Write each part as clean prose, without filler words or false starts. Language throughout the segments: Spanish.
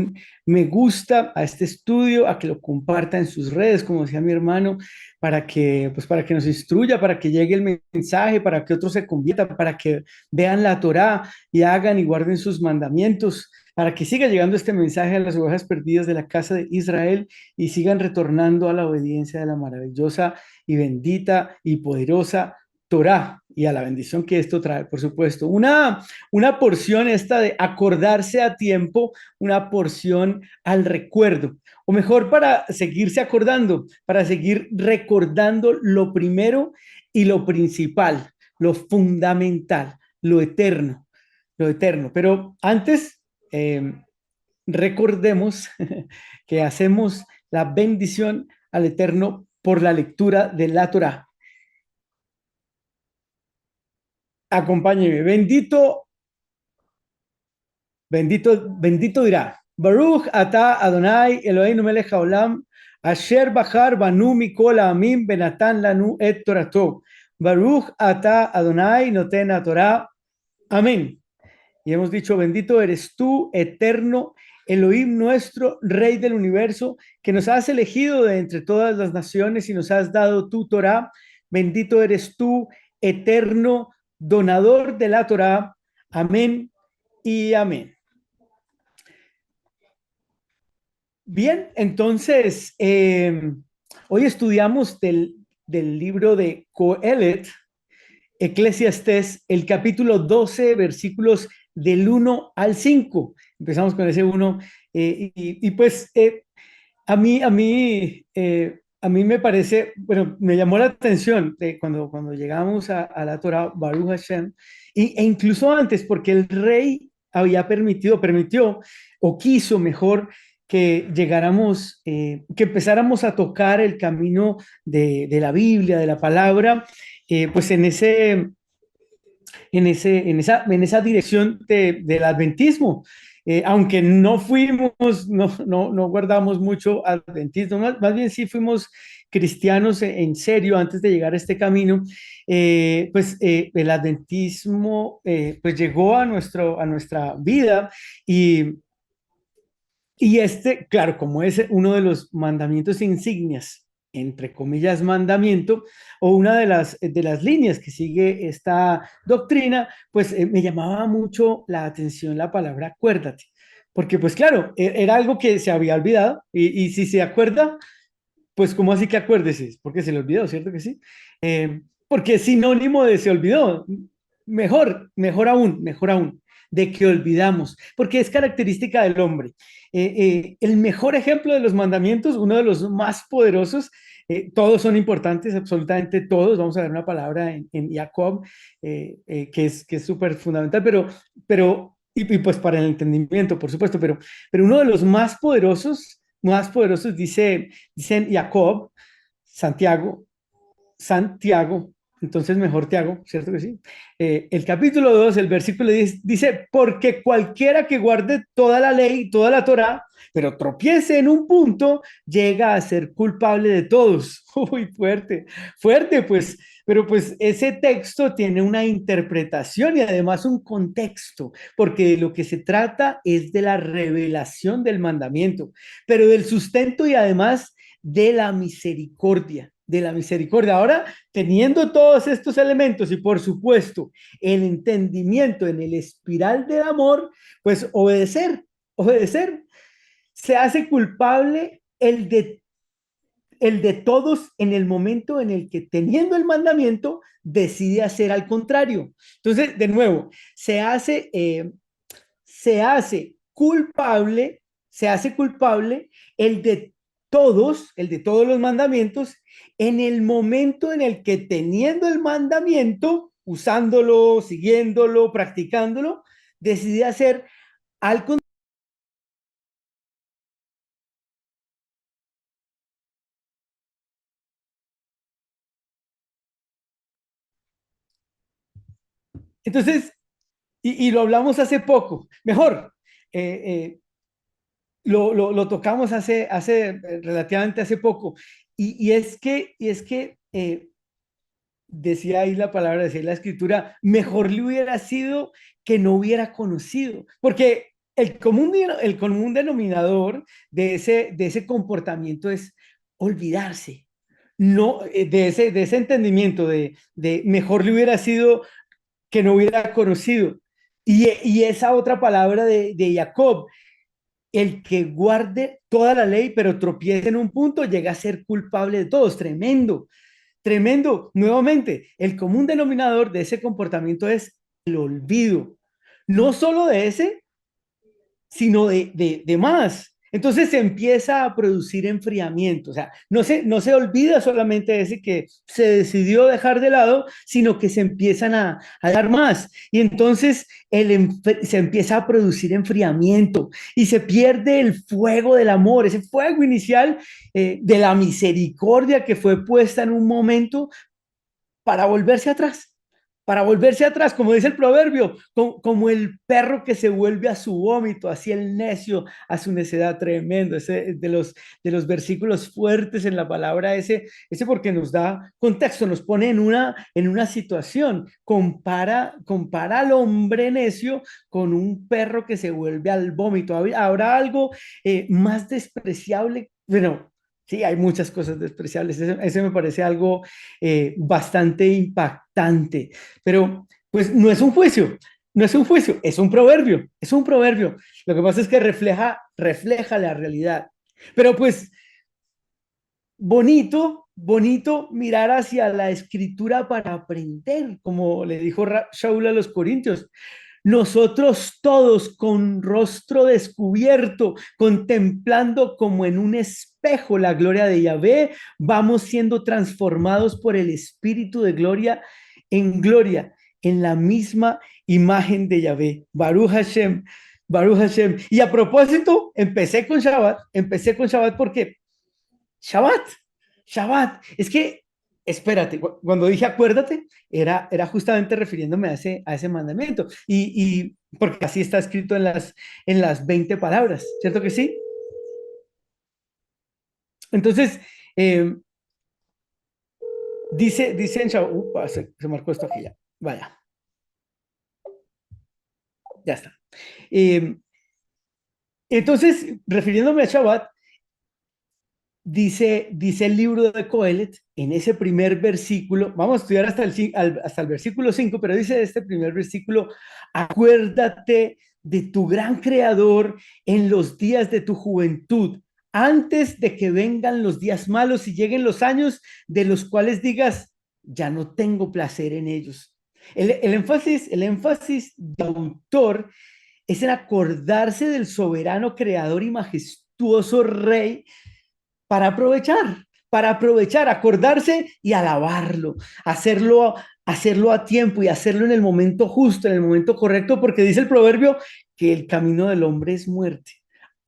un me gusta a este estudio, a que lo comparta en sus redes, como decía mi hermano, para que nos instruya, para que llegue el mensaje, para que otros se conviertan, para que vean la Torá y hagan y guarden sus mandamientos, para que siga llegando este mensaje a las ovejas perdidas de la casa de Israel y sigan retornando a la obediencia de la maravillosa y bendita y poderosa Torá y a la bendición que esto trae, por supuesto. Una porción esta de acordarse a tiempo, una porción al recuerdo, o mejor para seguirse acordando, para seguir recordando lo primero y lo principal, lo fundamental, lo eterno, lo eterno. Pero antes, recordemos que hacemos la bendición al eterno por la lectura de la Torá. Acompáñeme. Bendito dirá. Baruch ata Adonai Eloheinu melech haolam asher bachar banu mikol ha'amim benatan lanu et torato. Baruch ata Adonai noten Torah. Amén. Y hemos dicho, bendito eres tú, eterno Elohim nuestro, Rey del universo, que nos has elegido de entre todas las naciones y nos has dado tu Torah. Bendito eres tú, eterno donador de la Torah. Amén y amén. Bien, entonces, hoy estudiamos del libro de Coelet, Eclesiastés, el capítulo 12, versículos del 1 al 5. Empezamos con ese 1 y pues a mí me parece, bueno, me llamó la atención cuando llegamos a la Torah, Baruch Hashem, e incluso antes, porque el rey había permitió o quiso mejor que llegáramos, que empezáramos a tocar el camino de la Biblia, de la palabra, pues en esa dirección del adventismo. Aunque no fuimos, no guardamos mucho adventismo, más bien sí fuimos cristianos en serio antes de llegar a este camino, el adventismo pues llegó a nuestra vida y, y este, claro, como es uno de los mandamientos insignias, entre comillas, mandamiento, o una de las líneas que sigue esta doctrina, pues me llamaba mucho la atención la palabra acuérdate, porque pues claro, era algo que se había olvidado, y si se acuerda, pues ¿cómo así que acuérdese? Porque se le olvidó, ¿cierto que sí? Porque es sinónimo de se olvidó. Mejor aún, de que olvidamos, porque es característica del hombre. El mejor ejemplo de los mandamientos, uno de los más poderosos, todos son importantes, absolutamente todos. Vamos a ver una palabra en Jacob que es súper fundamental, y pues para el entendimiento, por supuesto, pero uno de los más poderosos dicen Jacob, Santiago, Santiago, entonces mejor te hago, ¿cierto que sí? El capítulo 2 el versículo 10 dice, porque cualquiera que guarde toda la ley, toda la Torá, pero tropiece en un punto, llega a ser culpable de todos. Uy, fuerte, fuerte, pues, pero pues ese texto tiene una interpretación y además un contexto, porque de lo que se trata es de la revelación del mandamiento, pero del sustento y además de la misericordia, de la misericordia. Ahora, teniendo todos estos elementos y por supuesto el entendimiento en el espiral del amor, pues obedecer. Se hace culpable el de todos en el momento en el que teniendo el mandamiento decide hacer al contrario. Entonces, de nuevo, se hace culpable, se hace culpable el de todos los mandamientos, en el momento en el que teniendo el mandamiento, usándolo, siguiéndolo, practicándolo, decide hacer al contrario. Entonces, y lo hablamos hace poco, mejor, eh, eh, lo tocamos relativamente hace poco, y es que decía ahí la palabra, decía la escritura, mejor le hubiera sido que no hubiera conocido, porque el común denominador de ese comportamiento es olvidarse. No, de ese entendimiento de mejor le hubiera sido que no hubiera conocido. Y esa otra palabra de Jacob, el que guarde toda la ley, pero tropiece en un punto, llega a ser culpable de todos. Tremendo, tremendo. Nuevamente, el común denominador de ese comportamiento es el olvido. No solo de ese, sino de más. Entonces se empieza a producir enfriamiento, o sea, no se olvida solamente de ese que se decidió dejar de lado, sino que se empiezan a dar más. Y entonces se empieza a producir enfriamiento y se pierde el fuego del amor, ese fuego inicial de la misericordia que fue puesta en un momento para volverse atrás, como dice el proverbio, como el perro que se vuelve a su vómito, así el necio a su necedad. Tremendo, ese de los versículos fuertes en la palabra, ese porque nos da contexto, nos pone en una situación, compara al hombre necio con un perro que se vuelve al vómito. ¿Habrá algo más despreciable? Bueno, sí, hay muchas cosas despreciables. Ese me parece algo bastante impactante, pero pues no es un juicio, no es un juicio, es un proverbio, es un proverbio. Lo que pasa es que refleja la realidad. Pero pues bonito, bonito mirar hacia la escritura para aprender, como le dijo Shaul a los Corintios. Nosotros todos con rostro descubierto, contemplando como en un espejo la gloria de Yahvé, vamos siendo transformados por el Espíritu de gloria, en la misma imagen de Yahvé. Baruch Hashem, Baruch Hashem. Y a propósito, empecé con Shabbat porque Shabbat, Shabbat. Es que, espérate, cuando dije acuérdate, era justamente refiriéndome a ese mandamiento. Y porque así está escrito en las 20 palabras, ¿cierto que sí? Entonces, eh, dice en Shabbat, se marcó esto aquí ya, vaya, ya está. Eh, entonces, refiriéndome a Shabbat, dice el libro de Coelet, en ese primer versículo, vamos a estudiar hasta el versículo 5, pero dice este primer versículo, acuérdate de tu gran creador en los días de tu juventud, antes de que vengan los días malos y lleguen los años de los cuales digas, ya no tengo placer en ellos. El énfasis del autor es en acordarse del soberano creador y majestuoso rey para aprovechar, acordarse y alabarlo, hacerlo a tiempo y hacerlo en el momento justo, en el momento correcto, porque dice el proverbio que el camino del hombre es muerte.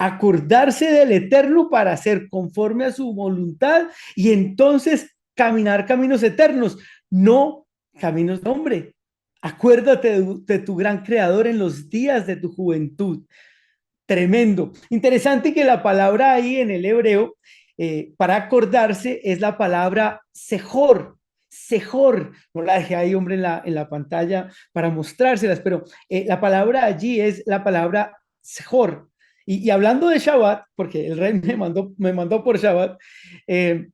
Acordarse del eterno para hacer conforme a su voluntad y entonces caminar caminos eternos, no caminos de hombre. Acuérdate de tu gran creador en los días de tu juventud. Tremendo. Interesante que la palabra ahí en el hebreo para acordarse es la palabra sejor. Sejor. No la dejé ahí, hombre, en la pantalla para mostrárselas, pero la palabra allí es la palabra sejor. Y hablando de Shabbat, porque el rey me mandó por Shabbat, eh,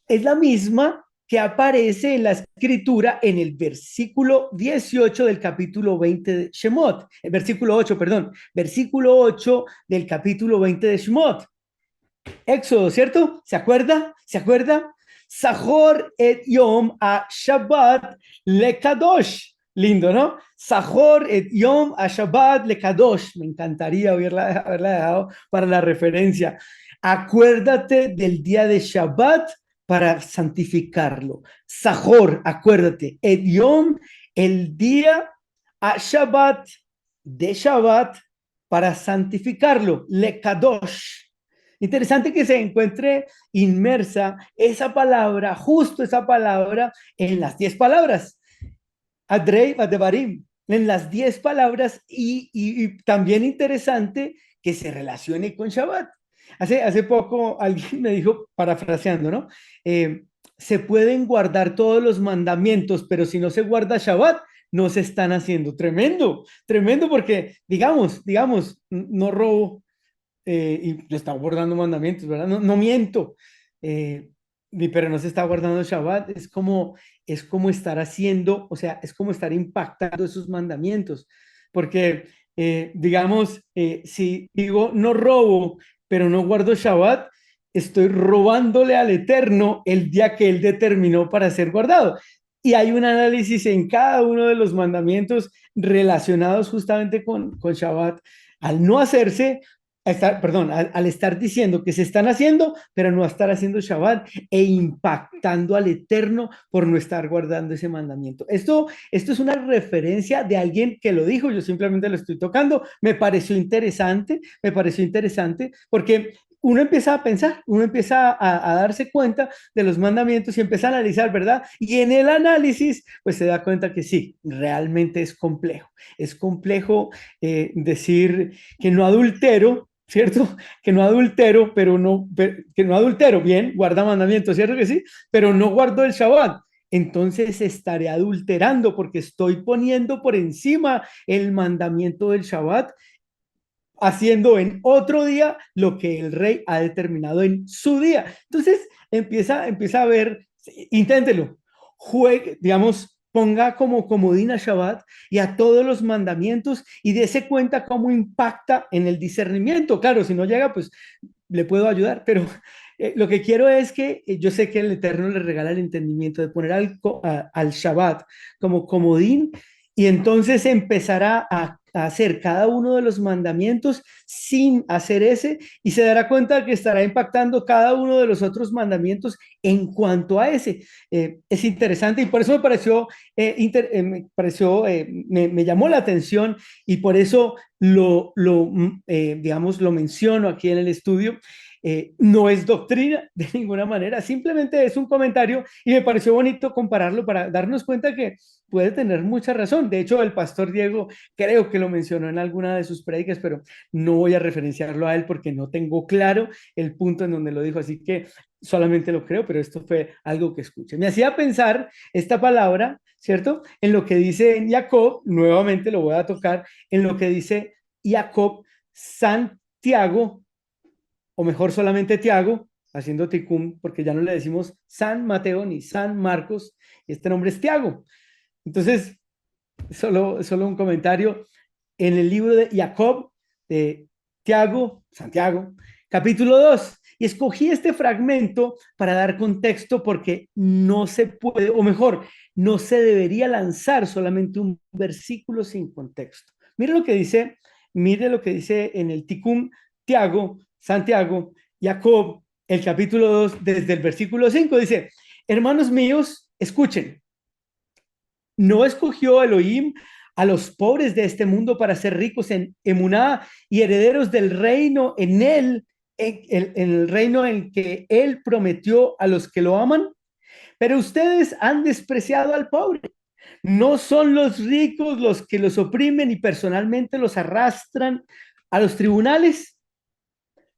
es la misma que aparece en la escritura en el versículo 18 del capítulo 20 de Shemot, el versículo 8, perdón, versículo 8 del capítulo 20 de Shemot. Éxodo, ¿cierto? ¿Se acuerda? ¿Se acuerda? Sahor et Yom a Shabbat le Kadosh. Lindo, ¿no? Sahor et Yom a Shabbat le Kadosh. Me encantaría haberla dejado para la referencia. Acuérdate del día de Shabbat para santificarlo. Sahor, acuérdate. Et Yom, el día a Shabbat, de Shabbat, para santificarlo. Le Kadosh. Interesante que se encuentre inmersa esa palabra, justo esa palabra, en las 10 palabras. Adrei Badevarim, en las 10 palabras y también interesante que se relacione con Shabbat. Hace poco alguien me dijo, parafraseando, ¿no? Se pueden guardar todos los mandamientos, pero si no se guarda Shabbat, no se están haciendo. Tremendo, tremendo porque, digamos, no robo, y le está guardando mandamientos, ¿verdad? No, no miento, eh, pero no se está guardando el Shabbat. Es como estar haciendo, o sea, es como estar impactando esos mandamientos. Porque, digamos, si digo no robo, pero no guardo Shabbat, estoy robándole al Eterno el día que Él determinó para ser guardado. Y hay un análisis en cada uno de los mandamientos relacionados justamente con Shabbat. Al no hacerse, perdón, al estar diciendo que se están haciendo, pero no estar haciendo Shabbat e impactando al Eterno por no estar guardando ese mandamiento. Esto es una referencia de alguien que lo dijo, yo simplemente lo estoy tocando. Me pareció interesante porque uno empieza a pensar, uno empieza a darse cuenta de los mandamientos y empieza a analizar, ¿verdad? Y en el análisis, pues se da cuenta que sí, realmente es complejo. Es complejo decir que no adultero, ¿cierto? Que no adultero, que no adultero, bien, guarda mandamientos, ¿cierto que sí? Pero no guardo el Shabbat. Entonces estaré adulterando porque estoy poniendo por encima el mandamiento del Shabbat, haciendo en otro día lo que el rey ha determinado en su día. Entonces empieza a ver, inténtelo, juegue, digamos, ponga como comodín a Shabbat y a todos los mandamientos y dése cuenta cómo impacta en el discernimiento. Claro, si no llega, pues le puedo ayudar, pero lo que quiero es que yo sé que el Eterno le regala el entendimiento de poner al Shabbat como comodín y entonces empezará a hacer cada uno de los mandamientos sin hacer ese y se dará cuenta que estará impactando cada uno de los otros mandamientos en cuanto a ese. Es interesante y por eso me llamó la atención y por eso digamos, lo menciono aquí en el estudio. No es doctrina de ninguna manera, simplemente es un comentario y me pareció bonito compararlo para darnos cuenta que puede tener mucha razón. De hecho, el pastor Diego creo que lo mencionó en alguna de sus prédicas, pero no voy a referenciarlo a él porque no tengo claro el punto en donde lo dijo, así que solamente lo creo, pero esto fue algo que escuché. Me hacía pensar esta palabra, ¿cierto? En lo que dice en Jacob, nuevamente lo voy a tocar, en lo que dice Jacob, Santiago, o mejor solamente Tiago, haciendo ticum, porque ya no le decimos San Mateo ni San Marcos, este nombre es Tiago. Entonces, solo un comentario. En el libro de Jacob, de Tiago, Santiago, capítulo 2. Y escogí este fragmento para dar contexto porque no se puede, o mejor, no se debería lanzar solamente un versículo sin contexto. Mire lo que dice en el Ticum Tiago, Santiago, Jacob, el capítulo 2 desde el versículo 5 dice, hermanos míos, escuchen, no escogió Elohim a los pobres de este mundo para ser ricos en emuná y herederos del reino en el reino en que él prometió a los que lo aman. Pero ustedes han despreciado al pobre. No son los ricos los que los oprimen y personalmente los arrastran a los tribunales.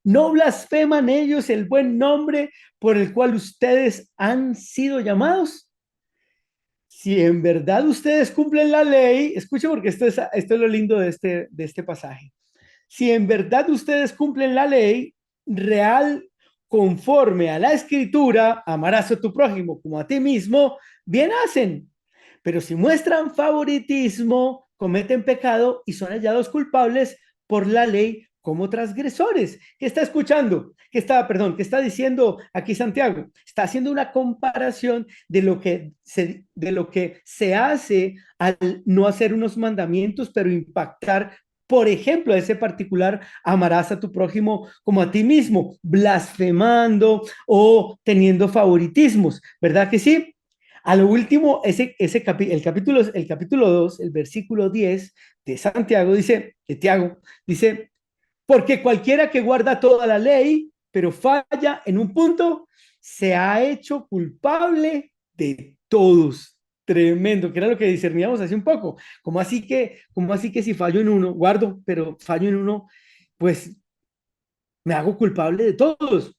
No blasfeman ellos el buen nombre por el cual ustedes han sido llamados. Si en verdad ustedes cumplen la ley, escuche porque esto es lo lindo de este pasaje. Si en verdad ustedes cumplen la ley real conforme a la escritura, amarás a tu prójimo como a ti mismo, bien hacen. Pero si muestran favoritismo, cometen pecado y son hallados culpables por la ley como transgresores. ¿Qué está escuchando? ¿Qué está diciendo aquí Santiago? Está haciendo una comparación de lo que se hace al no hacer unos mandamientos, pero impactar, por ejemplo, ese particular, amarás a tu prójimo como a ti mismo, blasfemando o teniendo favoritismos, ¿verdad que sí? A lo último, el capítulo 2, el versículo 10 de Santiago dice, de Tiago, dice, porque cualquiera que guarda toda la ley, pero falla en un punto, se ha hecho culpable de todos. Tremendo, que era lo que discerníamos hace un poco. Como así que si fallo en uno, guardo, pero fallo en uno, pues me hago culpable de todos.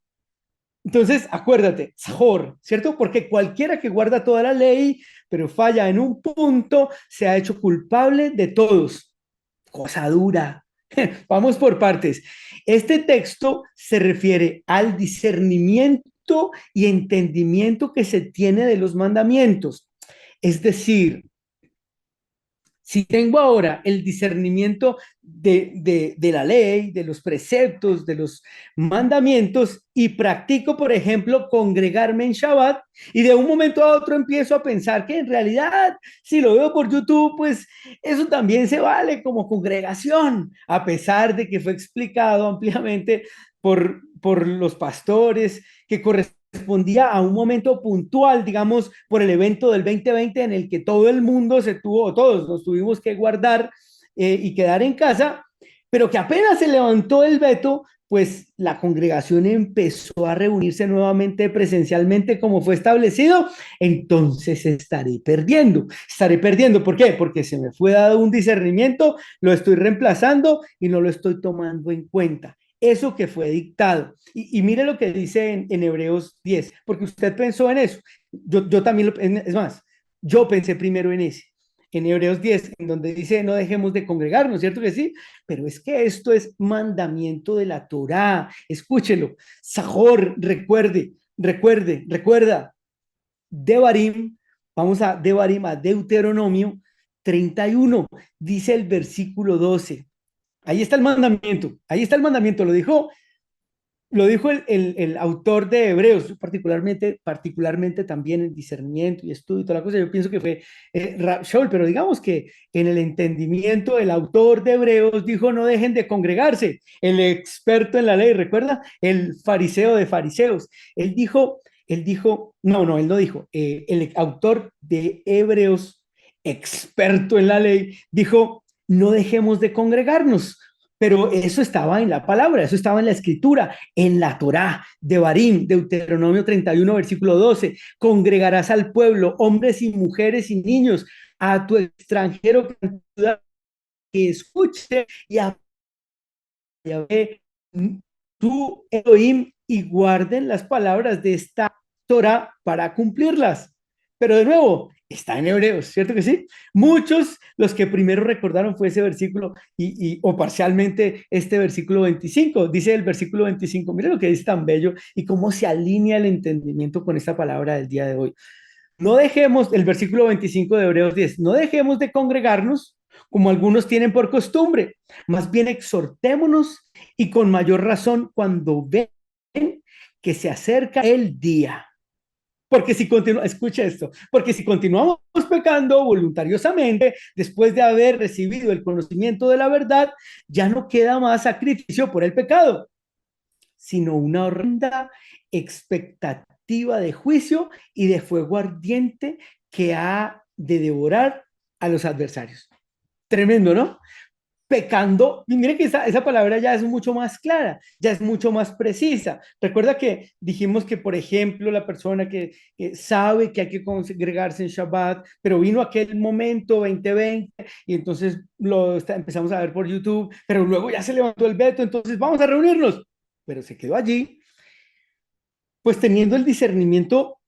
Entonces, acuérdate, Sahor, ¿cierto? Porque cualquiera que guarda toda la ley, pero falla en un punto, se ha hecho culpable de todos. Cosa dura. Vamos por partes. Este texto se refiere al discernimiento y entendimiento que se tiene de los mandamientos. Es decir, si tengo ahora el discernimiento de la ley, de los preceptos, de los mandamientos y practico, por ejemplo, congregarme en Shabbat y de un momento a otro empiezo a pensar que en realidad, si lo veo por YouTube, pues eso también se vale como congregación, a pesar de que fue explicado ampliamente por los pastores que correspondía a un momento puntual, digamos, por el evento del 2020 en el que todo el mundo se tuvo, todos nos tuvimos que guardar y quedar en casa, pero que apenas se levantó el veto, pues la congregación empezó a reunirse nuevamente presencialmente como fue establecido, entonces estaré perdiendo. Estaré perdiendo, ¿por qué? Porque se me fue dado un discernimiento, lo estoy reemplazando y no lo estoy tomando en cuenta. Eso que fue dictado. Y mire lo que dice en Hebreos 10, porque usted pensó en eso. Yo también, es más, yo pensé primero en ese, en Hebreos 10, en donde dice no dejemos de congregarnos, ¿cierto que sí? Pero es que esto es mandamiento de la Torá. Escúchelo. Sahor, recuerda. Devarim, vamos a Devarim, a Deuteronomio 31, dice el versículo 12. Ahí está el mandamiento, lo dijo el autor de Hebreos, particularmente también en discernimiento y estudio y toda la cosa. Yo pienso que fue Shaul, pero digamos que en el entendimiento, el autor de Hebreos dijo: no dejen de congregarse. El experto en la ley, recuerda, el fariseo de fariseos. Él no dijo, el autor de Hebreos, experto en la ley, dijo: no dejemos de congregarnos. Pero eso estaba en la palabra, eso estaba en la escritura, en la Torá, de Barín, Deuteronomio 31, versículo 12. Congregarás al pueblo, hombres y mujeres y niños, a tu extranjero que escuche y a Yahvé, tu Elohim, y guarden las palabras de esta Torah para cumplirlas. Pero de nuevo, está en Hebreos, ¿cierto que sí? Muchos, los que primero recordaron fue ese versículo o parcialmente este versículo 25. Dice el versículo 25, mire lo que dice tan bello y cómo se alinea el entendimiento con esta palabra del día de hoy. No dejemos, el versículo 25 de Hebreos 10, no dejemos de congregarnos como algunos tienen por costumbre, más bien exhortémonos y con mayor razón cuando ven que se acerca el día. Porque si continuamos, escucha esto, porque si continuamos pecando voluntariosamente después de haber recibido el conocimiento de la verdad, ya no queda más sacrificio por el pecado, sino una horrenda expectativa de juicio y de fuego ardiente que ha de devorar a los adversarios. Tremendo, ¿no? Pecando, y mire que esa palabra ya es mucho más clara, ya es mucho más precisa. Recuerda que dijimos que, por ejemplo, la persona que sabe que hay que congregarse en Shabbat, pero vino aquel momento 2020 y entonces empezamos a ver por YouTube, pero luego ya se levantó el veto, entonces vamos a reunirnos, pero se quedó allí, pues teniendo el discernimiento,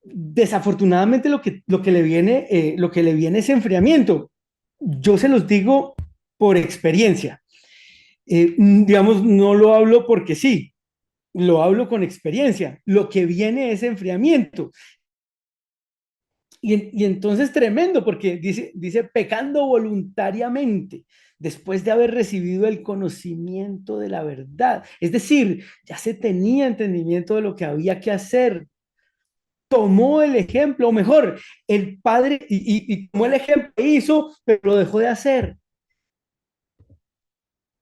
desafortunadamente lo que le viene es enfriamiento. Yo se los digo por experiencia. Digamos, no lo hablo porque sí, lo hablo con experiencia. Lo que viene es enfriamiento. Y entonces tremendo, porque dice pecando voluntariamente, después de haber recibido el conocimiento de la verdad. Es decir, ya se tenía entendimiento de lo que había que hacer. Tomó el ejemplo, o mejor, el padre, y tomó el ejemplo que hizo, pero lo dejó de hacer.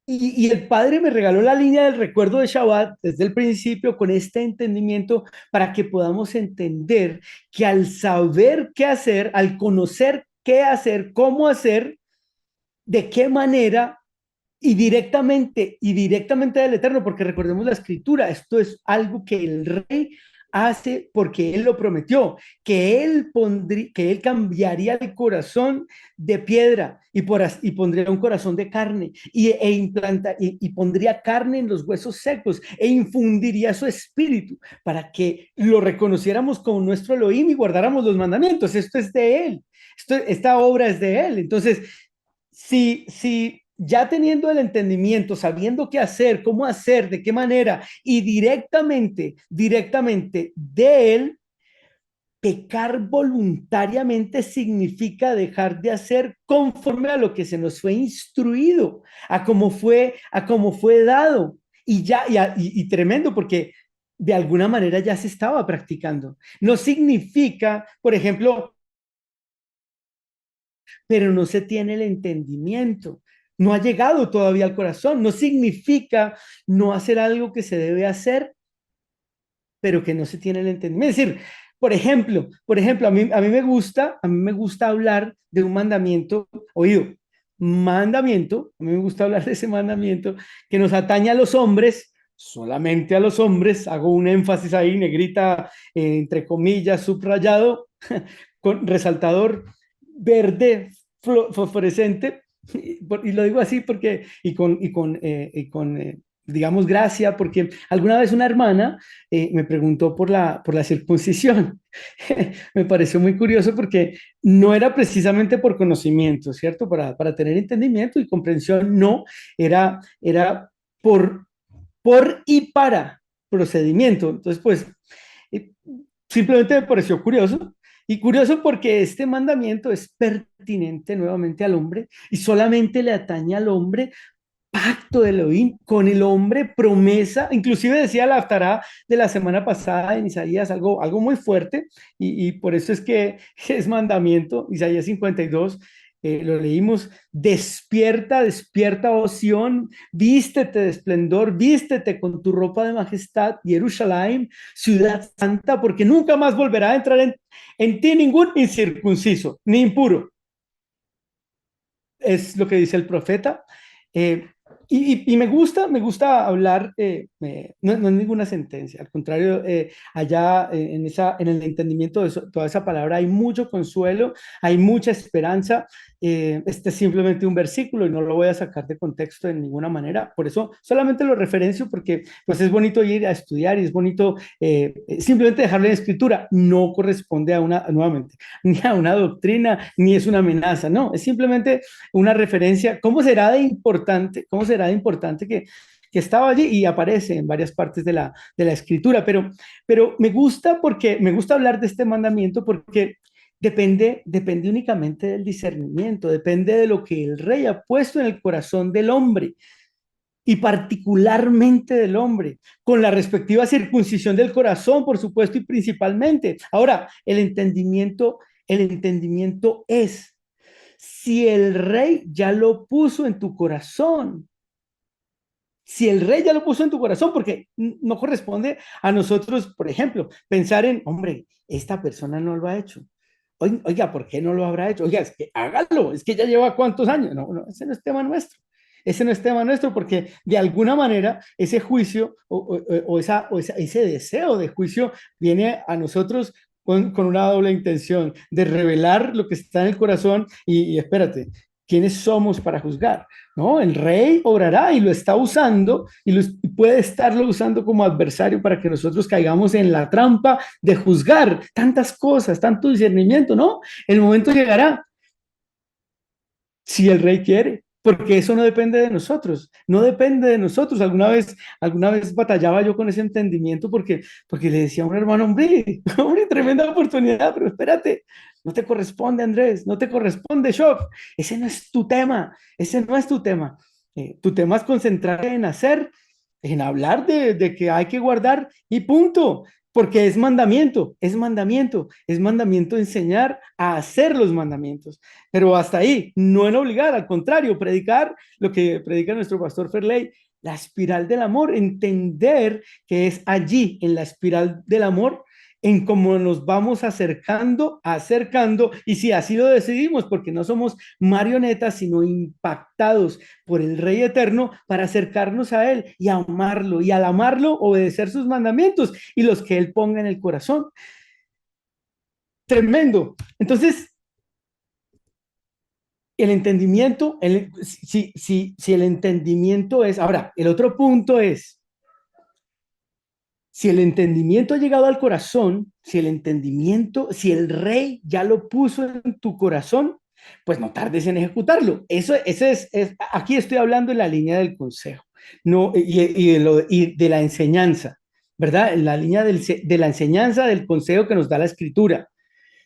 Y el padre me regaló la línea del recuerdo de Shabbat desde el principio con este entendimiento para que podamos entender que al saber qué hacer, al conocer qué hacer, cómo hacer, de qué manera y directamente del Eterno, porque recordemos la escritura, esto es algo que el rey hace porque Él lo prometió, que Él cambiaría el corazón de piedra y pondría un corazón de carne y pondría carne en los huesos secos e infundiría su espíritu para que lo reconociéramos como nuestro Elohim y guardáramos los mandamientos. Esto es de Él. Esta obra es de Él. Entonces, si ya teniendo el entendimiento, sabiendo qué hacer, cómo hacer, de qué manera, y directamente de Él, pecar voluntariamente significa dejar de hacer conforme a lo que se nos fue instruido, a cómo fue dado. Y tremendo, porque de alguna manera ya se estaba practicando. No significa, por ejemplo, pero no se tiene el entendimiento. No ha llegado todavía al corazón. No significa no hacer algo que se debe hacer, pero que no se tiene el entendimiento. Es decir, por ejemplo, a mí me gusta hablar de un mandamiento, oído, mandamiento, a mí me gusta hablar de ese mandamiento que nos atañe a los hombres, solamente a los hombres, hago un énfasis ahí, negrita, entre comillas, subrayado, con resaltador verde fosforescente, y lo digo así porque, digamos, gracia, porque alguna vez una hermana me preguntó por la circuncisión. Me pareció muy curioso porque no era precisamente por conocimiento, ¿cierto? Para tener entendimiento y comprensión, no, era por, por y para procedimiento. Entonces, pues, eh, simplemente me pareció curioso. Y curioso porque este mandamiento es pertinente nuevamente al hombre y solamente le atañe al hombre, pacto de Elohim con el hombre, promesa, inclusive decía la Haftará de la semana pasada en Isaías algo muy fuerte, y por eso es que es mandamiento. Isaías 52, lo leímos: despierta, despierta, oh Sión, vístete de esplendor, vístete con tu ropa de majestad, Jerusalén, ciudad santa, porque nunca más volverá a entrar en ti ningún incircunciso, ni impuro, es lo que dice el profeta. Eh, y me gusta hablar, no es ninguna sentencia, al contrario, allá en el entendimiento de toda esa palabra hay mucho consuelo, hay mucha esperanza. Este es simplemente un versículo y no lo voy a sacar de contexto de ninguna manera, por eso solamente lo referencio porque pues es bonito ir a estudiar y es bonito simplemente dejarlo en escritura, no corresponde nuevamente, ni a una doctrina, ni es una amenaza, no, es simplemente una referencia. Cómo será de importante que estaba allí y aparece en varias partes de la escritura? Pero me gusta hablar de este mandamiento porque depende únicamente del discernimiento, depende de lo que el rey ha puesto en el corazón del hombre y particularmente del hombre, con la respectiva circuncisión del corazón, por supuesto, y principalmente. Ahora, el entendimiento es, si el rey ya lo puso en tu corazón, si el rey ya lo puso en tu corazón, porque no corresponde a nosotros, por ejemplo, pensar en, hombre, esta persona no lo ha hecho. Oiga, ¿por qué no lo habrá hecho? Oiga, es que hágalo, es que ya lleva cuántos años. No, no, ese no es tema nuestro. Ese no es tema nuestro porque de alguna manera ese juicio ese deseo de juicio viene a nosotros con una doble intención de revelar lo que está en el corazón y espérate, ¿quiénes somos para juzgar? ¿No? El rey obrará y lo está usando y puede estarlo usando como adversario para que nosotros caigamos en la trampa de juzgar tantas cosas, tanto discernimiento, ¿no? El momento llegará si el rey quiere, porque eso no depende de nosotros, no depende de nosotros. Alguna vez batallaba yo con ese entendimiento porque le decía a un hermano, hombre, hombre, tremenda oportunidad, pero espérate, no te corresponde, Andrés, no te corresponde, Shock, ese no es tu tema, ese no es tu tema. Tu tema es concentrarte en hacer, en hablar de que hay que guardar y punto. Porque es mandamiento enseñar a hacer los mandamientos, pero hasta ahí, no en obligar, al contrario, predicar lo que predica nuestro pastor Ferley, la espiral del amor, entender que es allí, en la espiral del amor, en cómo nos vamos acercando, acercando, y si así lo decidimos, porque no somos marionetas, sino impactados por el Rey Eterno para acercarnos a Él y amarlo, y al amarlo, obedecer sus mandamientos y los que Él ponga en el corazón. Tremendo. Entonces, el entendimiento, si el entendimiento es, ahora, el otro punto es, si el entendimiento ha llegado al corazón, si el entendimiento, si el rey ya lo puso en tu corazón, pues no tardes en ejecutarlo. Eso aquí estoy hablando en la línea del consejo, no, y de la enseñanza, ¿verdad? En la línea de la enseñanza del consejo que nos da la escritura.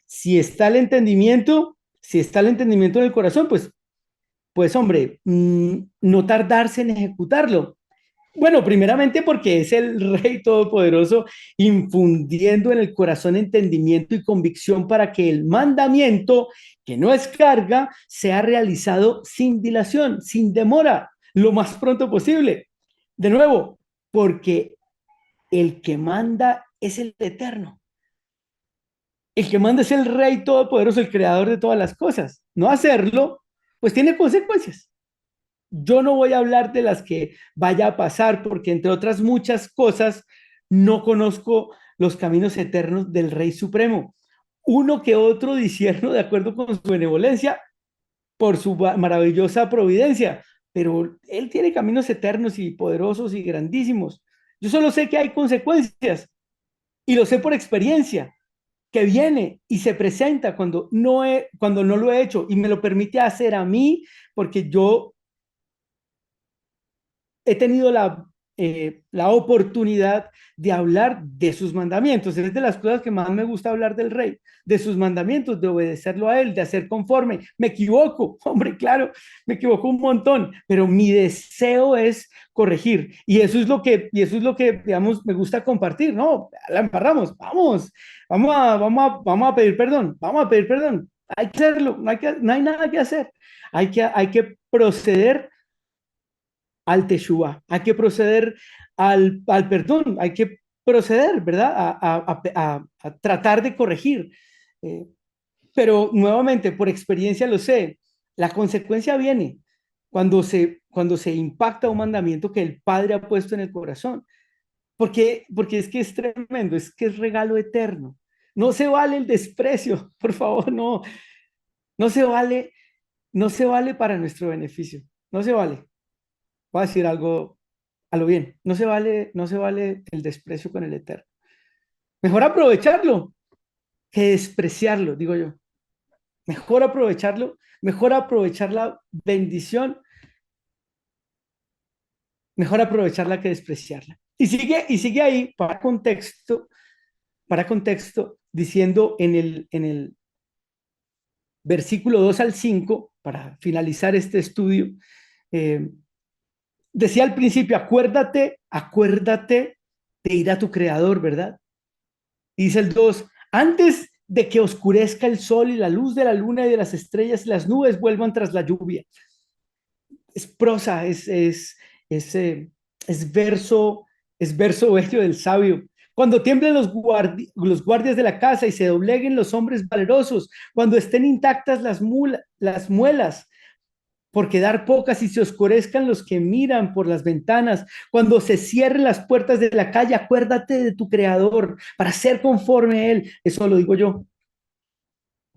Si está el entendimiento, si está el entendimiento en el corazón, pues hombre, no tardarse en ejecutarlo. Bueno, primeramente porque es el Rey Todopoderoso infundiendo en el corazón entendimiento y convicción para que el mandamiento, que no es carga, sea realizado sin dilación, sin demora, lo más pronto posible. De nuevo, porque el que manda es el Eterno. El que manda es el Rey Todopoderoso, el creador de todas las cosas. No hacerlo, pues tiene consecuencias. Yo no voy a hablar de las que vaya a pasar, porque entre otras muchas cosas, no conozco los caminos eternos del Rey Supremo. Uno que otro disierno de acuerdo con su benevolencia, por su maravillosa providencia, pero Él tiene caminos eternos y poderosos y grandísimos. Yo solo sé que hay consecuencias y lo sé por experiencia, que viene y se presenta cuando no lo he hecho y me lo permite hacer a mí, porque yo he tenido la oportunidad de hablar de sus mandamientos. Es de las cosas que más me gusta hablar del rey, de sus mandamientos, de obedecerlo a él, de hacer conforme. Me equivoco, hombre, claro, me equivoco un montón, pero mi deseo es corregir. Y eso es lo que, digamos, me gusta compartir, ¿no? La embarramos, vamos a pedir perdón, vamos a pedir perdón. Hay que hacerlo, no hay nada que hacer. Hay que proceder al Teshuvah, hay que proceder al perdón, hay que proceder, ¿verdad? A tratar de corregir. Eh, pero nuevamente, por experiencia lo sé, la consecuencia viene cuando se impacta un mandamiento que el Padre ha puesto en el corazón. Porque es que es tremendo, es que es regalo eterno. No se vale el desprecio, por favor, no, no se vale, no se vale para nuestro beneficio, no se vale. Voy a decir algo a lo bien. No se vale el desprecio con el Eterno. Mejor aprovecharlo que despreciarlo, digo yo. Mejor aprovecharlo, mejor aprovechar la bendición, mejor aprovecharla que despreciarla. Y sigue ahí para contexto, diciendo en el versículo 2 al 5 para finalizar este estudio, eh, decía al principio, acuérdate de ir a tu creador, ¿verdad? Y dice el 2: antes de que oscurezca el sol y la luz de la luna y de las estrellas y las nubes vuelvan tras la lluvia. Es prosa, es, eh, es verso, es verso bello del sabio. Cuando tiemblen los guardias de la casa y se dobleguen los hombres valerosos, cuando estén intactas las muelas, por quedar pocas y se oscurezcan los que miran por las ventanas. Cuando se cierren las puertas de la calle, acuérdate de tu creador para ser conforme a él. Eso lo digo yo.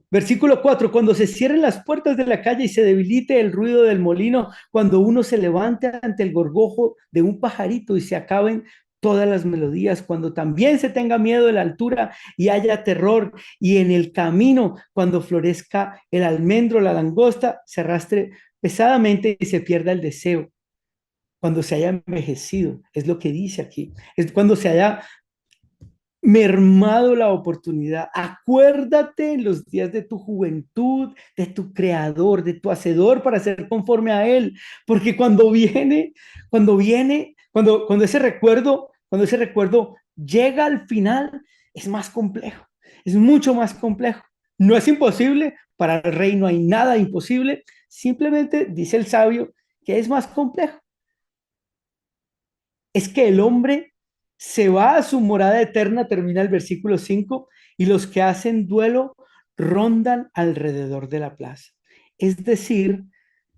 Versículo 4: cuando se cierren las puertas de la calle y se debilite el ruido del molino, cuando uno se levante ante el gorgojo de un pajarito y se acaben todas las melodías, cuando también se tenga miedo de la altura y haya terror, y en el camino, cuando florezca el almendro, la langosta, se arrastre pesadamente y se pierda el deseo, cuando se haya envejecido, es lo que dice aquí, es cuando se haya mermado la oportunidad. Acuérdate en los días de tu juventud, de tu creador, de tu hacedor para ser conforme a él, porque cuando ese recuerdo llega al final, es más complejo, es mucho más complejo. No es imposible, para el rey no hay nada imposible, simplemente dice el sabio que es más complejo. Es que el hombre se va a su morada eterna, termina el versículo 5, y los que hacen duelo rondan alrededor de la plaza. Es decir,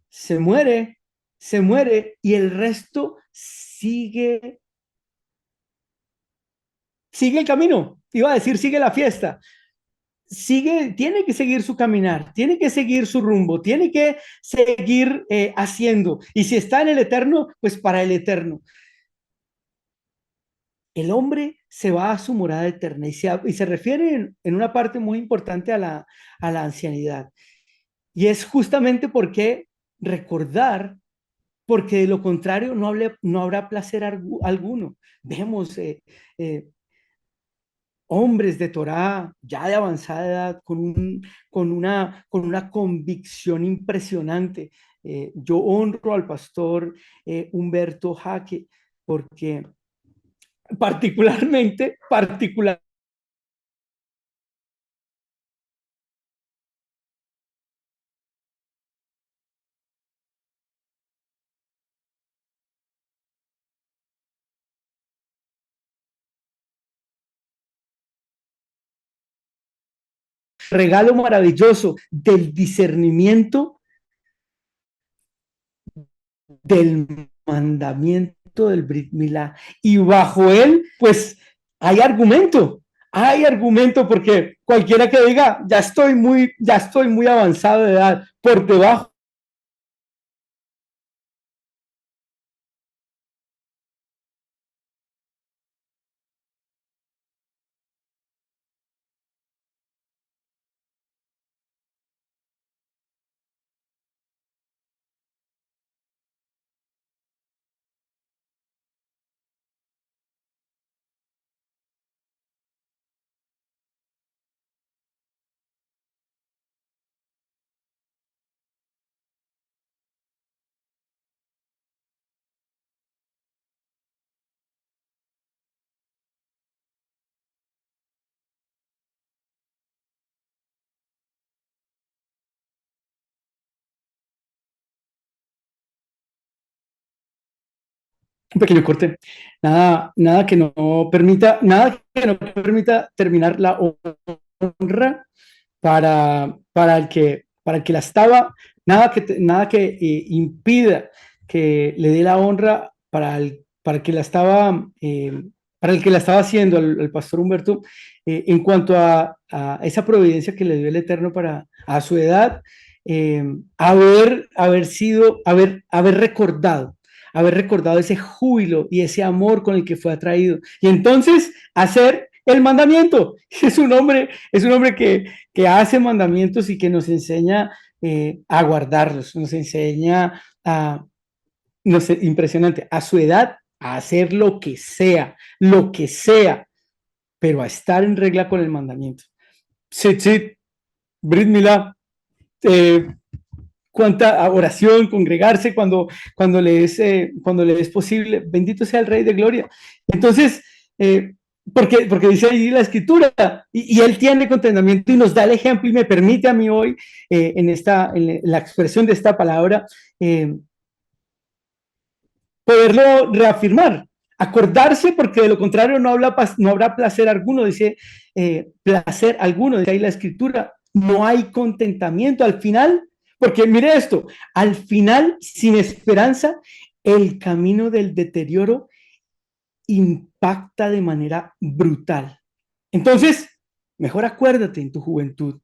se muere, se muere y el resto sigue el camino. Iba a decir, sigue la fiesta. Tiene que seguir su caminar, tiene que seguir su rumbo, tiene que seguir haciendo. Y si está en el eterno, pues para el eterno. El hombre se va a su morada eterna y se refiere en una parte muy importante a la ancianidad. Y es justamente porque recordar, porque de lo contrario no habrá placer alguno. Vemos eh, hombres de Torá ya de avanzada edad con una convicción impresionante. Yo honro al pastor Humberto Jaque porque particular regalo maravilloso del discernimiento del mandamiento del Brit Milá. Y bajo él, pues hay argumento porque cualquiera que diga, ya estoy muy avanzado de edad, por debajo un pequeño corte, nada que no permita terminar la honra para el que la estaba, nada que impida que le dé la honra para el que la estaba haciendo al pastor Humberto, en cuanto a esa providencia que le dio el Eterno para a su edad, haber recordado ese júbilo y ese amor con el que fue atraído. Y entonces hacer el mandamiento. Es un hombre que hace mandamientos y que nos enseña a guardarlos, nos enseña a, no sé, impresionante, a su edad, a hacer lo que sea, pero a estar en regla con el mandamiento. Tzitzit, Brit Milá, eh, cuánta oración, congregarse cuando le es posible. Bendito sea el Rey de Gloria. Entonces, porque dice ahí la escritura, y él tiene contentamiento y nos da el ejemplo y me permite a mí hoy, en la expresión de esta palabra, poderlo reafirmar, acordarse, porque de lo contrario no habrá placer alguno, dice, placer alguno, dice ahí la escritura, no hay contentamiento al final, porque mire esto, al final, sin esperanza, el camino del deterioro impacta de manera brutal. Entonces, mejor acuérdate en tu juventud.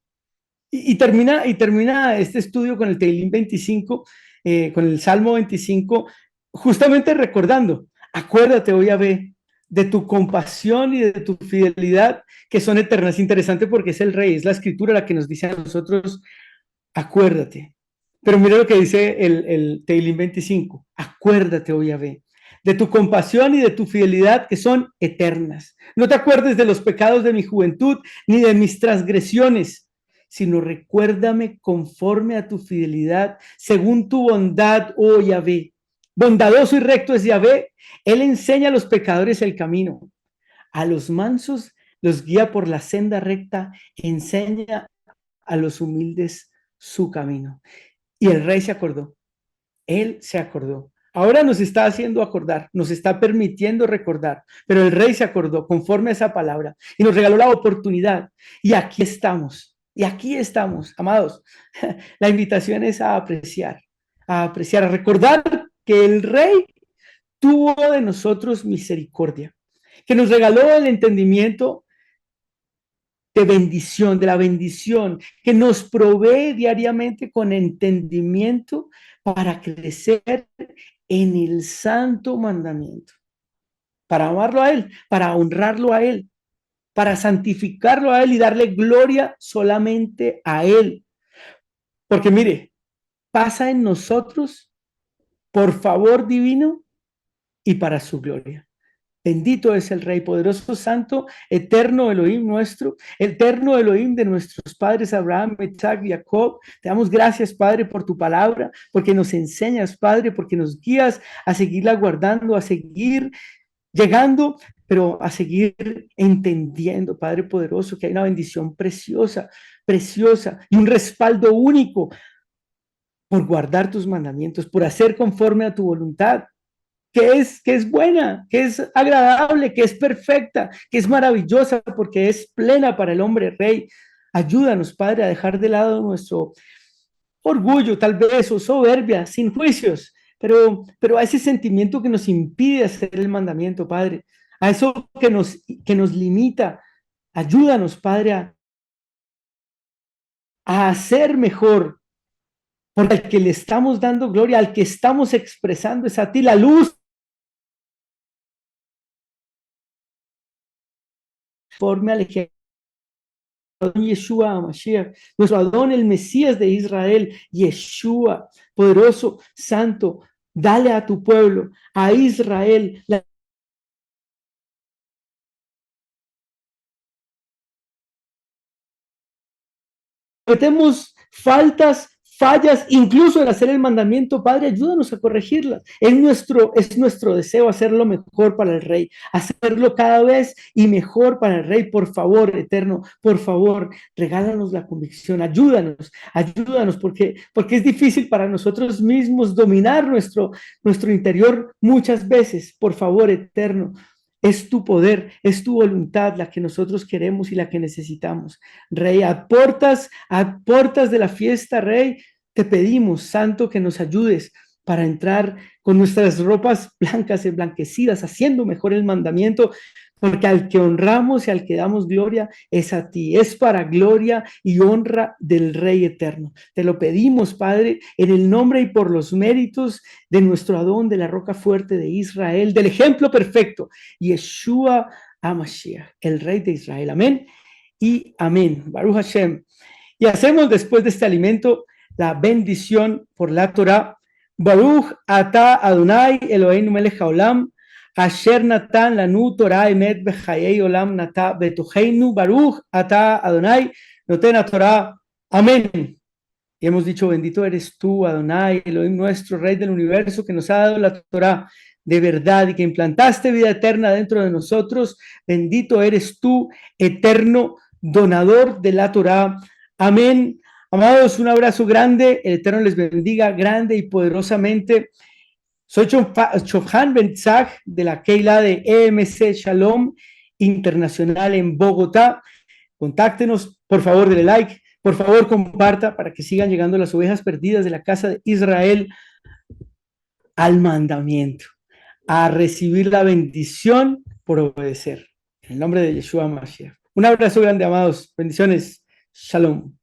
Y termina este estudio con el Teilín 25, con el Salmo 25, justamente recordando, acuérdate, oh Yahvé, de tu compasión y de tu fidelidad, que son eternas. Interesante porque es el Rey, es la Escritura la que nos dice a nosotros, acuérdate. Pero mira lo que dice el Teilín 25, acuérdate, oh Yahvé, de tu compasión y de tu fidelidad, que son eternas. No te acuerdes de los pecados de mi juventud, ni de mis transgresiones, sino recuérdame conforme a tu fidelidad, según tu bondad, oh Yahvé. Bondadoso y recto es Yahvé, él enseña a los pecadores el camino, a los mansos los guía por la senda recta, enseña a los humildes su camino. Y el rey se acordó, él se acordó. Ahora nos está haciendo acordar, nos está permitiendo recordar, pero el rey se acordó conforme a esa palabra y nos regaló la oportunidad. Y aquí estamos, amados. La invitación es a apreciar, a recordar que el rey tuvo de nosotros misericordia, que nos regaló el entendimiento de la bendición, que nos provee diariamente con entendimiento para crecer en el santo mandamiento, para amarlo a Él, para honrarlo a Él, para santificarlo a Él y darle gloria solamente a Él. Porque mire, pasa en nosotros por favor divino y para su gloria. Bendito es el Rey, poderoso, santo, eterno Elohim nuestro, eterno Elohim de nuestros padres Abraham, Isaac y Jacob. Te damos gracias, Padre, por tu palabra, porque nos enseñas, Padre, porque nos guías a seguirla guardando, a seguir llegando, pero a seguir entendiendo, Padre poderoso, que hay una bendición preciosa, preciosa y un respaldo único por guardar tus mandamientos, por hacer conforme a tu voluntad, que es buena, que es agradable, que es perfecta, que es maravillosa, porque es plena para el hombre rey. Ayúdanos, Padre, a dejar de lado nuestro orgullo, tal vez, o soberbia, sin juicios, pero a ese sentimiento que nos impide hacer el mandamiento, Padre, a eso que nos limita. Ayúdanos, Padre, a hacer mejor, porque al que le estamos dando gloria, al que estamos expresando es a ti, la luz, forme al ejemplo. Yeshua Mashiach, nuestro Adón, el Mesías de Israel, Yeshua, poderoso, santo, dale a tu pueblo, a Israel, la cometemos faltas, fallas, incluso en hacer el mandamiento, Padre, ayúdanos a corregirlas. Es nuestro deseo hacerlo mejor para el Rey, hacerlo cada vez y mejor para el Rey. Por favor, Eterno, por favor, regálanos la convicción, ayúdanos, porque es difícil para nosotros mismos dominar nuestro interior muchas veces. Por favor, Eterno, es tu poder, es tu voluntad la que nosotros queremos y la que necesitamos. Rey, a portas de la fiesta, Rey, te pedimos, Santo, que nos ayudes para entrar con nuestras ropas blancas, emblanquecidas, haciendo mejor el mandamiento, porque al que honramos y al que damos gloria es a ti, es para gloria y honra del Rey eterno. Te lo pedimos, Padre, en el nombre y por los méritos de nuestro Adón, de la roca fuerte de Israel, del ejemplo perfecto, Yeshua HaMashiach, el Rey de Israel. Amén y amén. Baruch Hashem. Y hacemos después de este alimento la bendición por la Torah. Baruch ata Adonai Eloheinu melech haolam, asher natan lanu Torah emet bechayei olam nata betocheinu. Baruch ata Adonai noten Torah. Amén. Y hemos dicho, bendito eres tú, Adonai, Elohim nuestro, Rey del universo, que nos ha dado la Torah de verdad y que implantaste vida eterna dentro de nosotros. Bendito eres tú, eterno donador de la Torah. Amén. Amados, un abrazo grande. El Eterno les bendiga grande y poderosamente. Soy Chofhan Bentzag de la Keila de EMC Shalom Internacional en Bogotá. Contáctenos, por favor, denle like, por favor, comparta para que sigan llegando las ovejas perdidas de la casa de Israel al mandamiento, a recibir la bendición por obedecer. En el nombre de Yeshua Mashiach. Un abrazo grande, amados. Bendiciones. Shalom.